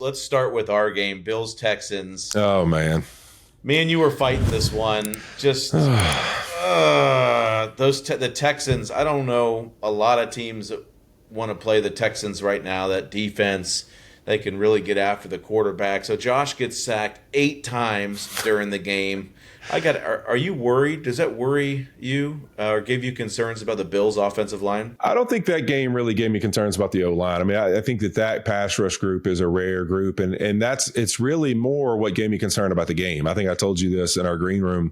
Let's start with our game, Bills Texans. Oh man. Me and you were fighting this one. Just the Texans. I don't know a lot of teams that want to play the Texans right now. That defense, they can really get after the quarterback. So Josh gets sacked 8 times during the game. Are you worried? Does that worry you or give you concerns about the Bills' offensive line? I don't think that game really gave me concerns about the O-line. I mean, I think that pass rush group is a rare group, and it's really more what gave me concern about the game. I think I told you this in our green room,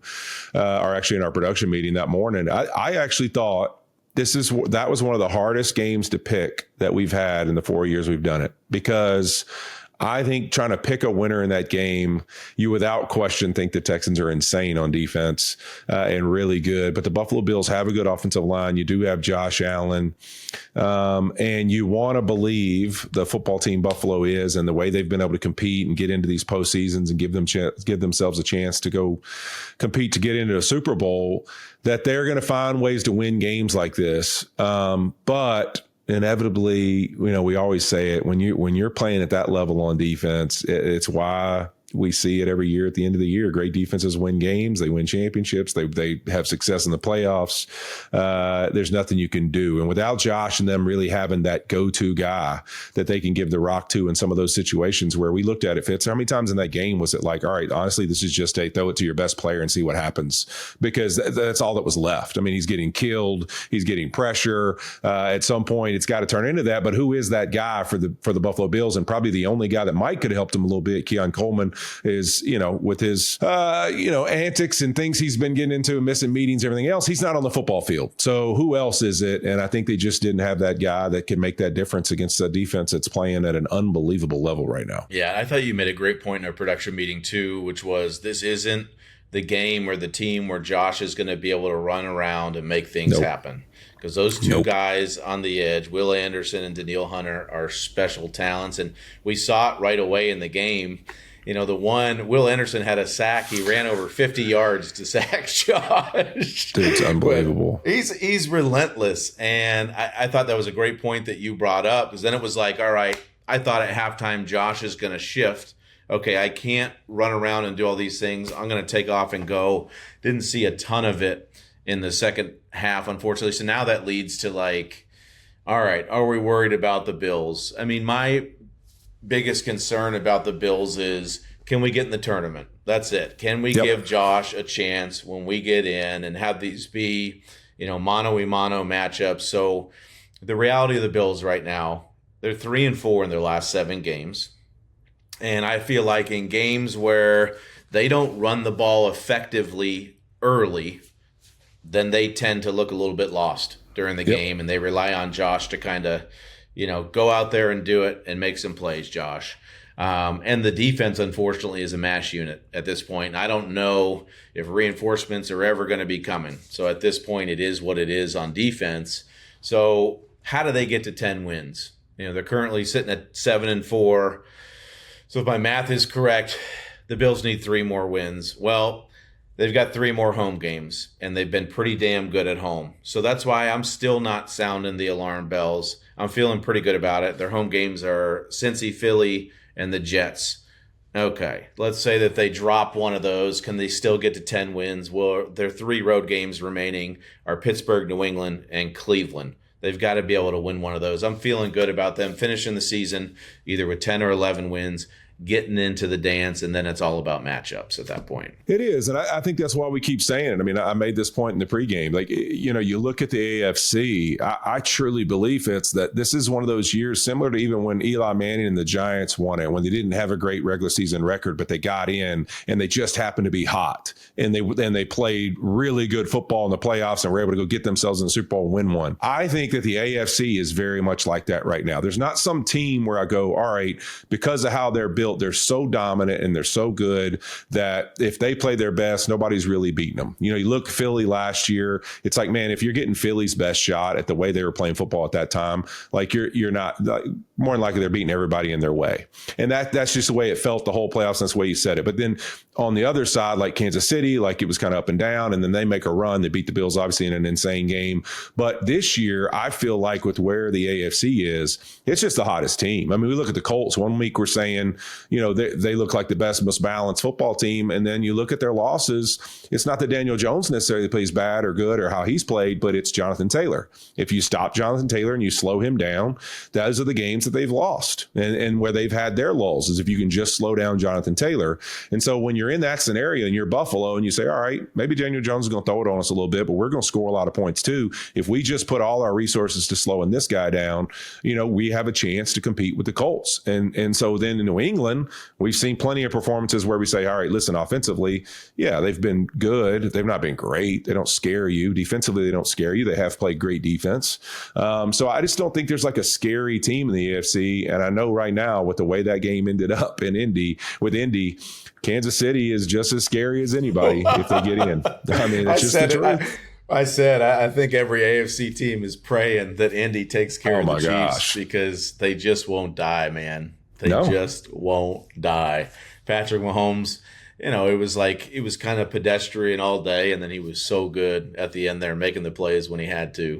or actually in our production meeting that morning. I actually thought that was one of the hardest games to pick that we've had in the 4 years we've done it, because I think trying to pick a winner in that game, you without question think the Texans are insane on defense and really good. But the Buffalo Bills have a good offensive line. You do have Josh Allen. And you want to believe the football team Buffalo is, and the way they've been able to compete and get into these postseasons and give themselves a chance to go compete to get into a Super Bowl, that they're going to find ways to win games like this. But inevitably, we always say it, when you're playing at that level on defense, it's why we see it every year at the end of the year. Great defenses win games. They win championships. They have success in the playoffs. There's nothing you can do. And without Josh and them really having that go-to guy that they can give the rock to in some of those situations where we looked at it, Fitz, how many times in that game was it like, all right, honestly, this is just throw it to your best player and see what happens? Because that's all that was left. I mean, he's getting killed. He's getting pressure. At some point, it's got to turn into that. But who is that guy for the Buffalo Bills? And probably the only guy that might could have helped him a little bit, Keon Coleman, is, with his, antics and things he's been getting into, missing meetings, everything else, he's not on the football field. So who else is it? And I think they just didn't have that guy that can make that difference against a defense that's playing at an unbelievable level right now. Yeah, I thought you made a great point in our production meeting too, which was this isn't the game or the team where Josh is going to be able to run around and make things happen. Because those two guys on the edge, Will Anderson and Danielle Hunter, are special talents. And we saw it right away in the game. The one, Will Anderson had a sack. He ran over 50 yards to sack Josh. Dude, it's unbelievable. He's relentless. And I thought that was a great point that you brought up, because then it was like, all right, I thought at halftime Josh is going to shift. Okay, I can't run around and do all these things. I'm going to take off and go. Didn't see a ton of it in the second half, unfortunately. So now that leads to like, all right, are we worried about the Bills? I mean, my biggest concern about the Bills is, can we get in the tournament? That's it. Can we give Josh a chance when we get in and have these be, mano-a-mano matchups? So the reality of the Bills right now, they're 3-4 in their last 7 games. And I feel like in games where they don't run the ball effectively early, then they tend to look a little bit lost during the game, and they rely on Josh to kind of, go out there and do it and make some plays, Josh. And the defense, unfortunately, is a mash unit at this point. And I don't know if reinforcements are ever going to be coming. So at this point, it is what it is on defense. So how do they get to 10 wins? They're currently sitting at 7-4. So if my math is correct, the Bills need 3 more wins. Well, they've got 3 more home games, and they've been pretty damn good at home. So that's why I'm still not sounding the alarm bells. I'm feeling pretty good about it. Their home games are Cincy, Philly, and the Jets. Okay, let's say that they drop one of those. Can they still get to 10 wins? Well, their 3 road games remaining are Pittsburgh, New England, and Cleveland. They've got to be able to win one of those. I'm feeling good about them finishing the season either with 10 or 11 wins, getting into the dance, and then it's all about matchups at that point. It is, and I think that's why we keep saying it. I mean, I made this point in the pregame. Like, you look at the AFC, I truly believe it's that this is one of those years similar to even when Eli Manning and the Giants won it, when they didn't have a great regular season record, but they got in and they just happened to be hot, and they played really good football in the playoffs and were able to go get themselves in the Super Bowl and win one. I think that the AFC is very much like that right now. There's not some team where I go, all right, because of how they're built built. They're so dominant and they're so good that if they play their best, nobody's really beating them. You know, you look Philly last year, it's like, man, if you're getting Philly's best shot at the way they were playing football at that time, like you're not, like, more than likely they're beating everybody in their way. And that's just the way it felt the whole playoffs. And that's the way you said it. But then on the other side, like Kansas City, like it was kind of up and down, and then they make a run. They beat the Bills, obviously, in an insane game. But this year, I feel like with where the AFC is, it's just the hottest team. I mean, we look at the Colts. One week we're saying, you know, they look like the best, most balanced football team. And then you look at their losses. It's not that Daniel Jones necessarily plays bad or good or how he's played, but it's Jonathan Taylor. If you stop Jonathan Taylor and you slow him down, those are the games that they've lost. And where they've had their lulls is if you can just slow down Jonathan Taylor. And so when you're in that scenario and you're Buffalo and you say, all right, maybe Daniel Jones is going to throw it on us a little bit, but we're going to score a lot of points too. If we just put all our resources to slowing this guy down, you know, we have a chance to compete with the Colts. And so then in New England, we've seen plenty of performances where we say, all right, listen, offensively, yeah, they've been good. They've not been great. They don't scare you. Defensively, they don't scare you. They have played great defense. So I just don't think there's like a scary team in the AFC. And I know right now with the way that game ended up in Indy, Kansas City is just as scary as anybody if they get in. I mean, it's just the truth. I think every AFC team is praying that Indy takes care of the Chiefs because they just won't die, man. They just won't die. Patrick Mahomes, you know, it was kind of pedestrian all day, and then he was so good at the end there, making the plays when he had to.